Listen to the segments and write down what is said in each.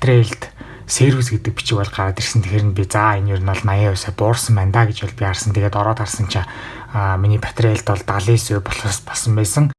Patrail-д сервис гэдэг бичиг бол гараад ирсэн. Тэгэхээр би за энэ ер нь бол 80% буурсан байна да гэж бол би харсан. Тэгээд ороод харсан чинь миний Patrail-д бол 79% болохоос басан байсан.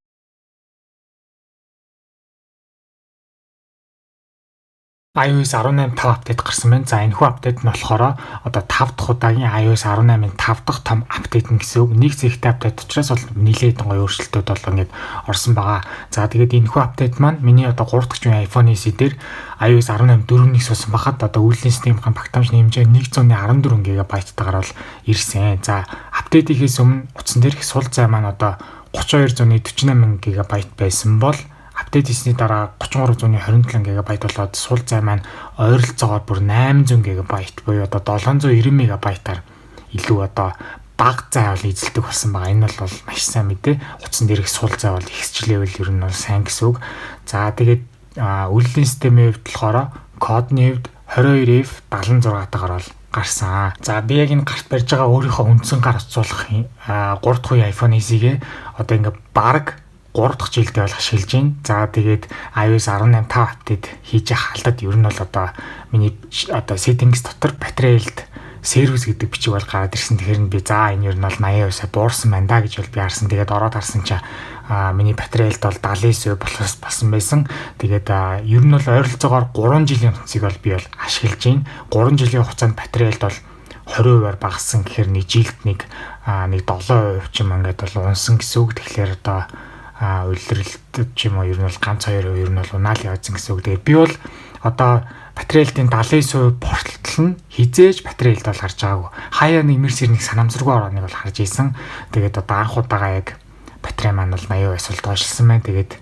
iOS 18.5 апдейт гарсан байна. За энэ хүү апдейт нь болохоор одоо 5 дахь удаагийн iOS 18-ын 5 дахь том апдейт нь гэсэн үг. Нэг зэгтэй апдейт учраас бол нэлээд гоё өөрчлөлтүүд бол ингээд орсон байгаа. За тэгээд энэ хүү апдейт маань миний одоо 3 дахь үеийн iPhone SE дээр iOS 18 4.1 суусан бахад одоо үеийн системийн багтаамжны хэмжээ 114 GB-тайгаар бол ирсэн. За апдейтийнхээс өмнө утсан дээрх сул зай маань одоо 3248 GB байсан бол апдейт хийсний дараа 3327 GB болоод сул зай маань ойролцоогоор бүр 800 GB буюу одоо 790 MB-аар илүү одоо бага зай бол эзэлдэг болсон байгаа. Энэ бол маш сайн мэдээ. Утсан дээрх сул зай бол ихсчлээвэл ер нь бол сайн гэсэн үг. За тэгээд үйлдвэрлэлийн системийн хувьд болохоор кодны хувьд 22F76-тайгаар бол гарсан. За би яг энэ гарт барьж байгаа өөрийнхөө үндсэн гар утсуулах 3 дахь үеийн iPhone SE-гээ одоо ингээд баг 3 дахь жилдээ бол ашиглаж байна. За тэгээд iOS 18.5 апдейт хийж халдаад ер нь бол одоо миний одоо settings дотор Patrail-д сервис гэдэг бичиг бол гараад ирсэн. Тэгэхээр би за энэ ер нь бол 80% буурсан байна да гэж бол би харсан. Тэгээд ороод харсан чинь миний Patrail-д бол 79% болохоос басан байсан. Тэгээд ер нь бол ойролцоогоор 3 жилийн хугацааг бол би бол ашиглаж байна. 3 жилийн хугацаанд Patrail-д бол 20%-аар багассан гэхээр нэг жилд нэг 7% ч юм ингээд бол унсан гэсэн үг. Тэгэхээр одоо үйлрэлт ч юм уу ер нь бол ганц 2% ер нь бол унаал явсан гэсэн үг. Тэгээд би бол одоо Patrail-ийн 79% портал нь хизээж Patrail-д бол харж байгаагүй. Хаяа нэг имерсэр нэг санамсаргүй орооныг бол харж ийсэн. Тэгээд одоо анх удаага яг Patrail маань бол 80% бол доошлсон байна. Тэгээд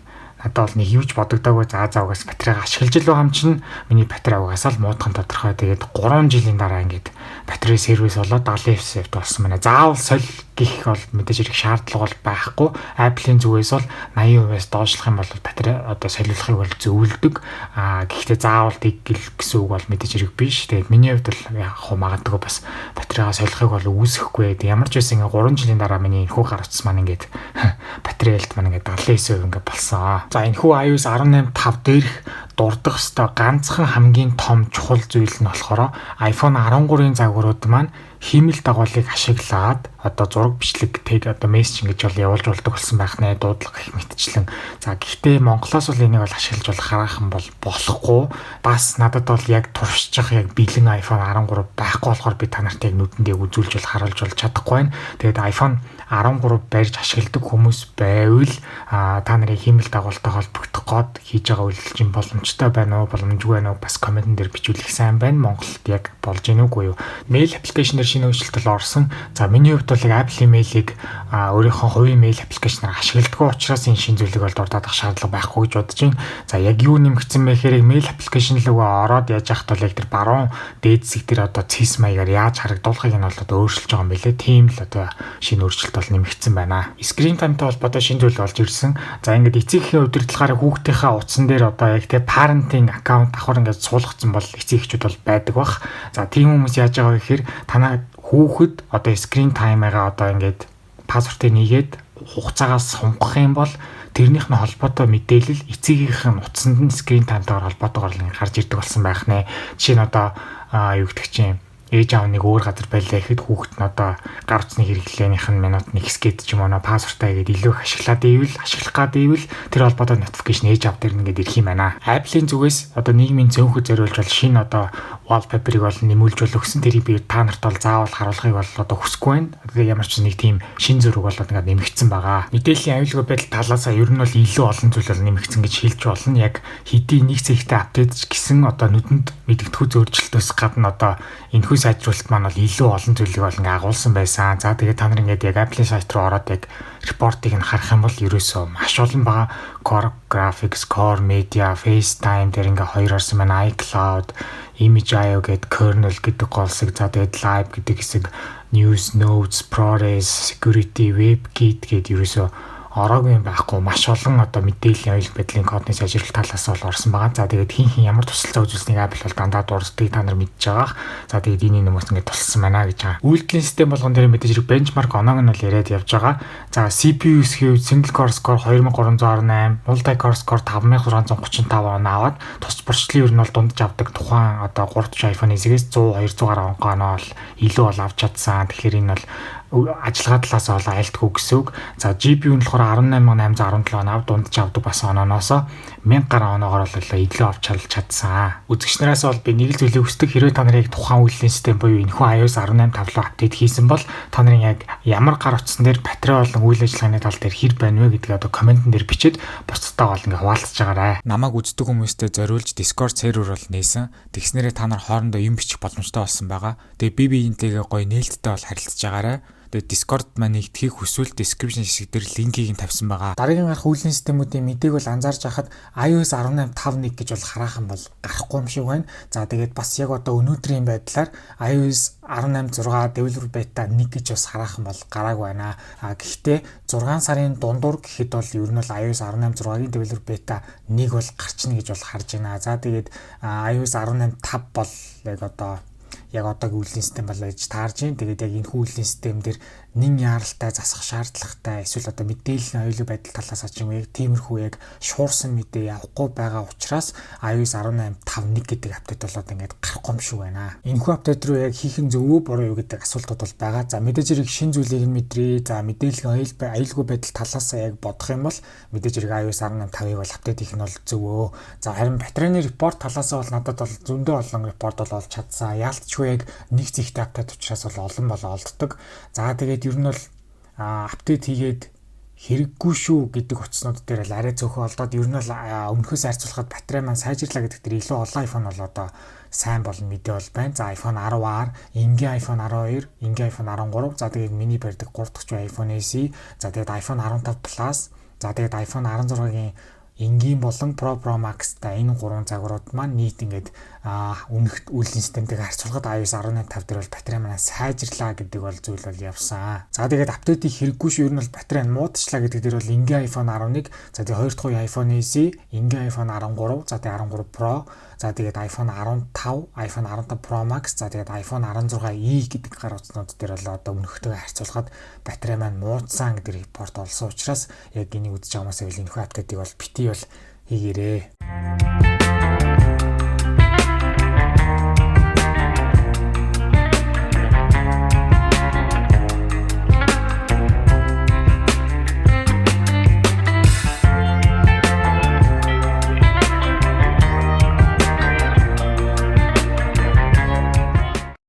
надад бол нэг юуч бодогдоогүй заагаас Patrail ашиглаж л байгаа юм чинь миний Patrail угаасаа л муудхан тодорхой. Тэгээд 3 жилийн дараа ингээд Patrail сервис болоод 70% болсон байна. Заавал соль гэх бол мэдээж хэрэг шаардлага бол байхгүй. Apple-ийн зүгээс бол 80%-аас доошлох юм бол Patrail одоо солиулахыг бол зөвлөдөг. Гэхдээ заавал тийг гэсэн үг бол мэдээж хэрэг биш. Тэгээд миний хувьд бол яг магадгүй бас Patrail-аа солихыг бол үүсэхгүй. Ямар ч байсан ингээд 3 жилийн дараа миний энэхүү гар утас маань ингээд Patrail-д маань ингээд 79% ингээд болсон. За энэхүү iOS 18.5 дээрх дурдах ёстой ганцхан хамгийн том чухал зүйл нь болохоор iPhone 13-ын загварууд маань хиймэл дагуулыг ашиглаад одоо зураг бичлэг тэг одоо мессеж ингэж бол явуулж болдог болсон байх нэ дуудлага гэх мэтчлэн. За гэхдээ Монголоос бол энийг бол ашиглаж бол хараахан бол болохгүй. Бас надад бол яг туршиж яг бэлэн iPhone 13 байхгүй болохоор би та нарт яг нүдэндээ үзүүлж бол харуулж бол чадахгүй байна. Тэгээд iPhone 13 барьж ашигладаг хүмүүс байвал та нарын хиймэл дагуултай холбогдох гээд хийж байгаа үйлдэл чинь боломжтой байна уу, боломжгүй байна уу бас комментэн дээр бичүүлэх сайн байна. Монголд яг болж гэнэ үгүй юу? Mail application-ээр шинэ өөрчлөлт орсон. За миний хувьд бол яг Apple email-ийг өөрийнхөө хувийн mail application-аар ашигладаг учраас энэ шинэ зүйлийг бол дурдах шаардлага байхгүй гэж бодож байна. За яг юу нэмэгдсэн бэ гэхээр mail application руу ороод яаж яхад бол яг тэр баруун дээд хэсэг дээр одоо цэс маягаар яаж харагдуулахыг нь бол одоо өөрчилж байгаа юм билэ. Тийм л одоо шинэ өөрчлөлт бол нэмэгдсэн байна. Screen time-тай холбоотой шинэ зүйл болж ирсэн. За ингээд эцэгхийн удирдлагаараа хүүхдийнхээ утсан дээр одоо яг тэр parenting account давхар ингээд суулгацсан бол эцэгчүүд бол байдаг бах. За тийм хүмүүс яаж байгаа вэ гэхээр танаа хүүхэд одоо screen time-аагаа одоо ингээд пассвортыг нэгээд хугацаагаас сунгах юм бол тэрнийх нь холбоотой мэдээлэл эцэгийнх нь утсанд нь screen time-тайгаар холбоотойгоор л гарч ирдэг болсон байх нэ. Жишээ нь одоо юу гэдэг чинь ээж аав нэг өөр газар байлаа гэхэд хүүхэд нь одоо гар утсны хэрэглээнийх нь минут нэг хэсгээд ч юм уу пассвортаа игээд илүү их ашиглах гад ивэл тэр холбоотой notification ээж аав дээр ингээд ирэх юм байна. Apple-ийн зүгээс одоо нийгмийн цөөнхөд зориулж бол шинэ одоо wallpaper-ыг бол нэмүүлж бол өгсөн. Тэрийг би та нарт бол заавал харуулахыг бол одоо хүсэхгүй байна. Тэгээ ямар ч нэг тийм шинэ зураг бол ингээд нэмэгдсэн байгаа. Мэдээллийн аюулгүй байдал талаасаа ер нь бол илүү олон зүйл бол нэмэгдсэн гэж хэлж болно. Яг хэдий нэг цэгтэй апдейт гэсэн одоо нүдэнд мэдэгдэхүй зөрчилтөөс гадна одоо энэхүү сайжруулалт маань бол илүү олон зүйлийг бол ингээ агуулсан байсан. За тэгээд та нар ингээд яг Apple сайт руу ороод яг репортыг нь харах юм бол ерөөсөө маш олон байгаа. Core Graphics, Core Media, FaceTime дээр ингээ хоёр орсон байна. iCloud, Image.io гэдэг kernel гэдэг голсыг за тэгээд Live гэдэг хэсэг, News, Notes, ProRes, Security, WebKit гэдэг ерөөсөө ороогүй юм байхгүй маш олон одоо мэдээллийн аюулгүй байдлын кодны сайжруулалт талаас бол орсон байгаа. За тэгээд хин ямар тусалцаа үзүүлснийг Apple бол дандаа дурддаг та нар мэдж байгаа. За тэгээд энэ хүмүүс ингээд тусалсан байна гэж байгаа. Үйлдлийн систем болгон дээр мэдээж хэрэг benchmark оноог нь бол яриад явж байгаа. За CPU-с хэв single core score 2318, multi core score 5635 оноо аваад тус борчлын ер нь бол дундаж авдаг тухайн одоо 3 iPhone SE-гээс 100 200 гаруй оноо бол илүү бол авч чадсан. Тэгэхээр энэ бол ажиллагаа талаас бол айлтгүй гэсэн үг. За GPU нь болохоор 18817 оноо дундаж авдаг бас онооноос 1000 гаруй оноогоор бол илүү авч чадсан. Үзэгч нараас бол би нэг л зүйлийг хүсдэг. Хэрвээ та нарыг тухайн үйлдлийн систем буюу энэхүү iOS 18.5 руу апдейт хийсэн бол та нарын яг ямар гар утсан дээр батарей болон үйл ажиллагааны тал дээр хэр байна вэ гэдгийг одоо комментэн дээр бичээд бусдаа бол ингээ хуваалцаж байгаарай. Намайг үздэг хүмүүстээ зориулж Discord сервер бол нээсэн. Тэгснээрээ та нар хоорондоо юм бичих боломжтой болсон байгаа. Тэгээ би биентэйгээ гоё нээлттэй бол харилцаж байгаарай. Тэгээд Discord маань нэгтгэхийг хүсвэл description хэсэг дээр линкийг нь тавьсан байгаа. Дараагийн гарах үйлдлийн системүүдийн мэдээг бол анзаарч хахад iOS 18.5.1 гэж бол хараахан бол гарахгүй юм шиг байна. За тэгээд бас яг одоо өнөөдрийн байдлаар iOS 18.6 developer beta 1 гэж бас хараахан бол гараагүй байна. Гэхдээ 6 сарын дундуур гэхэд бол ер нь бол iOS 18.6-гийн developer beta 1 бол гарчна гэж бол харж байна. За тэгээд iOS 18.5 бол яг одоогийн үйлдлийн систем бол ээж таарж байна. Тэгээд яг энэ үйлдлийн систем дээр нэн яаралтай засах шаардлагатай эсвэл одоо мэдээллийн аюулгүй байдал талаас ч юм уу яг тиймэрхүү яг шуурсан мэдээ авахгүй байгаа учраас iOS 18.5.1 гэдэг апдейт болоод ингээд гарахгүй юм шиг байна. Энэхүү апдейт руу яг хийх нь зөв үү буруу юу гэдэг асуултууд бол байгаа. За мэдээж хэрэг шин зүйлийг нь мэдрээ. За мэдээллийн аюулгүй байдал талаас яг бодох юм бол мэдээж хэрэг iOS 18.5-ыг бол апдейт хийх нь бол зөв өө. За харин батарейны репорт талаас бол надад бол зөндөө олон репорт бол олж чадсан. Яалтчгүй яг нэг зэгтэй апдейт учраас бол олон олддог. За тэгээд ер нь бол апдейт хийгээд хэрэггүй шүү гэдэг утаснууд дээр л арай зөөхөн олдоод ер нь бол өмнөхөөс харьцуулахад батарей маань сайжирлаа гэдэг дээр илүү олон iPhone бол одоо сайн болно мэдээ бол байна. За iPhone 10R, энгийн iPhone 12, энгийн iPhone 13, за тэгээд миний барьдаг 3 дахь iPhone SE, за тэгээд iPhone 15 Plus, за тэгээд iPhone 16-гийн энгийн болон Pro Max та энэ 3 загварууд маань нийт ингээд өмнөх үйлдлийн системтэйг харьцуулахад iOS 18.5 дээр бол батарей маань сайжирлаа гэдэг бол зүйл бол явсан. За тэгээд апдейтийг хэрэггүй шүү. Ер нь бол батарей нь муудчлаа гэдэг дээр бол энгийн iPhone 11, за тэгээд 2 дахь iPhone SE, энгийн iPhone 13, за тэгээд 13 Pro, за тэгээд iPhone 15, iPhone 15 Pro Max, за тэгээд iPhone 16e гэдэг гар утснууд дээр бол одоо өмнөхтэйгээ харьцуулахад батарей маань муудсан гэдэг репорт олсон учраас яг энийг үзэж байгаа хүмүүсээ энэхүү апдейтыг бол бити бол хийгээрэй.